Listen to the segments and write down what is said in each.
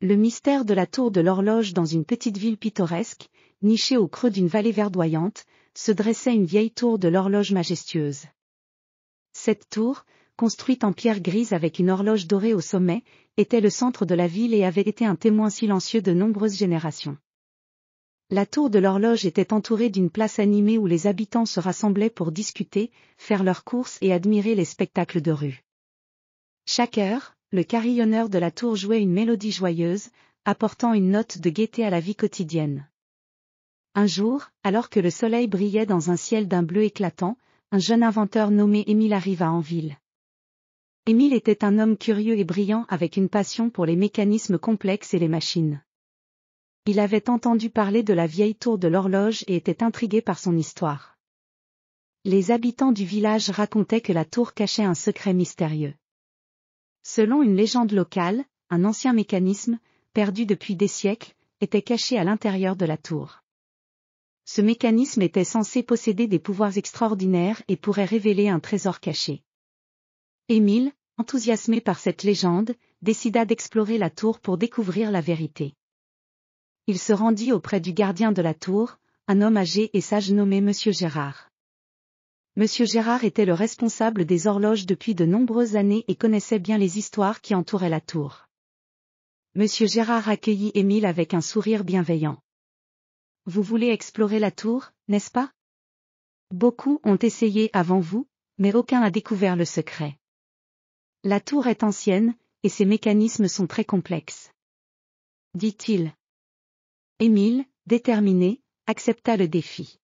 Le mystère de la tour de l'horloge. Dans une petite ville pittoresque, nichée au creux d'une vallée verdoyante, se dressait une vieille tour de l'horloge majestueuse. Cette tour, construite en pierre grise avec une horloge dorée au sommet, était le centre de la ville et avait été un témoin silencieux de nombreuses générations. La tour de l'horloge était entourée d'une place animée où les habitants se rassemblaient pour discuter, faire leurs courses et admirer les spectacles de rue. Chaque heure, le carillonneur de la tour jouait une mélodie joyeuse, apportant une note de gaieté à la vie quotidienne. Un jour, alors que le soleil brillait dans un ciel d'un bleu éclatant, un jeune inventeur nommé Émile arriva en ville. Émile était un homme curieux et brillant avec une passion pour les mécanismes complexes et les machines. Il avait entendu parler de la vieille tour de l'horloge et était intrigué par son histoire. Les habitants du village racontaient que la tour cachait un secret mystérieux. Selon une légende locale, un ancien mécanisme, perdu depuis des siècles, était caché à l'intérieur de la tour. Ce mécanisme était censé posséder des pouvoirs extraordinaires et pourrait révéler un trésor caché. Émile, enthousiasmé par cette légende, décida d'explorer la tour pour découvrir la vérité. Il se rendit auprès du gardien de la tour, un homme âgé et sage nommé Monsieur Gérard. Monsieur Gérard était le responsable des horloges depuis de nombreuses années et connaissait bien les histoires qui entouraient la tour. Monsieur Gérard accueillit Émile avec un sourire bienveillant. « Vous voulez explorer la tour, n'est-ce pas? Beaucoup ont essayé avant vous, mais aucun n'a découvert le secret. La tour est ancienne, et ses mécanismes sont très complexes. » dit-il. Émile, déterminé, accepta le défi.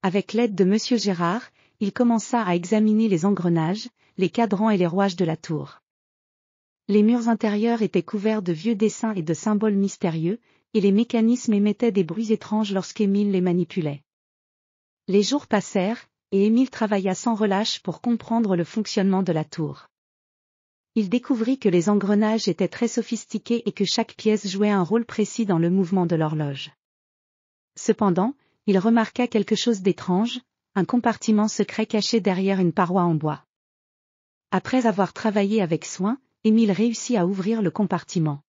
Avec l'aide de Monsieur Gérard, il commença à examiner les engrenages, les cadrans et les rouages de la tour. Les murs intérieurs étaient couverts de vieux dessins et de symboles mystérieux, et les mécanismes émettaient des bruits étranges lorsqu'Émile les manipulait. Les jours passèrent, et Émile travailla sans relâche pour comprendre le fonctionnement de la tour. Il découvrit que les engrenages étaient très sophistiqués et que chaque pièce jouait un rôle précis dans le mouvement de l'horloge. Cependant, il remarqua quelque chose d'étrange, un compartiment secret caché derrière une paroi en bois. Après avoir travaillé avec soin, Émile réussit à ouvrir le compartiment.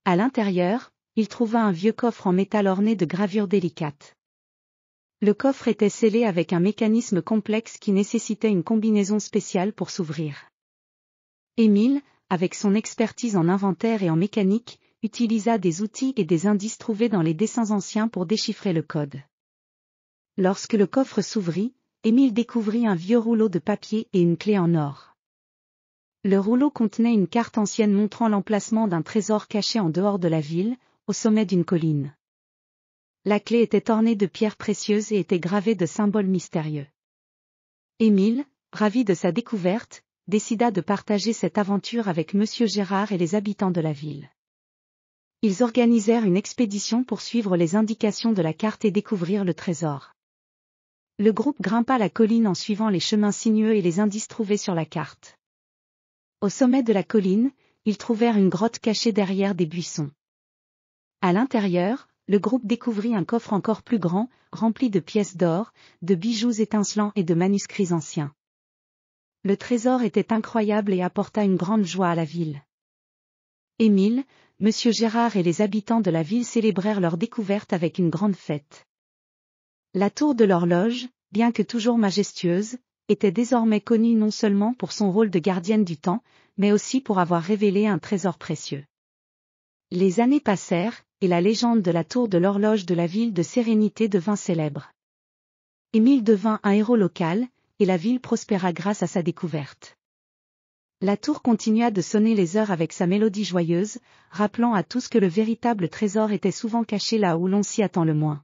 À l'intérieur, il trouva un vieux coffre en métal orné de gravures délicates. Le coffre était scellé avec un mécanisme complexe qui nécessitait une combinaison spéciale pour s'ouvrir. Émile, avec son expertise en inventaire et en mécanique, utilisa des outils et des indices trouvés dans les dessins anciens pour déchiffrer le code. Lorsque le coffre s'ouvrit, Émile découvrit un vieux rouleau de papier et une clé en or. Le rouleau contenait une carte ancienne montrant l'emplacement d'un trésor caché en dehors de la ville, au sommet d'une colline. La clé était ornée de pierres précieuses et était gravée de symboles mystérieux. Émile, ravi de sa découverte, décida de partager cette aventure avec Monsieur Gérard et les habitants de la ville. Ils organisèrent une expédition pour suivre les indications de la carte et découvrir le trésor. Le groupe grimpa la colline en suivant les chemins sinueux et les indices trouvés sur la carte. Au sommet de la colline, ils trouvèrent une grotte cachée derrière des buissons. À l'intérieur, le groupe découvrit un coffre encore plus grand, rempli de pièces d'or, de bijoux étincelants et de manuscrits anciens. Le trésor était incroyable et apporta une grande joie à la ville. Émile, Monsieur Gérard et les habitants de la ville célébrèrent leur découverte avec une grande fête. La tour de l'horloge, bien que toujours majestueuse, était désormais connue non seulement pour son rôle de gardienne du temps, mais aussi pour avoir révélé un trésor précieux. Les années passèrent, et la légende de la tour de l'horloge de la ville de Sérénité devint célèbre. Émile devint un héros local, et la ville prospéra grâce à sa découverte. La tour continua de sonner les heures avec sa mélodie joyeuse, rappelant à tous que le véritable trésor était souvent caché là où l'on s'y attend le moins.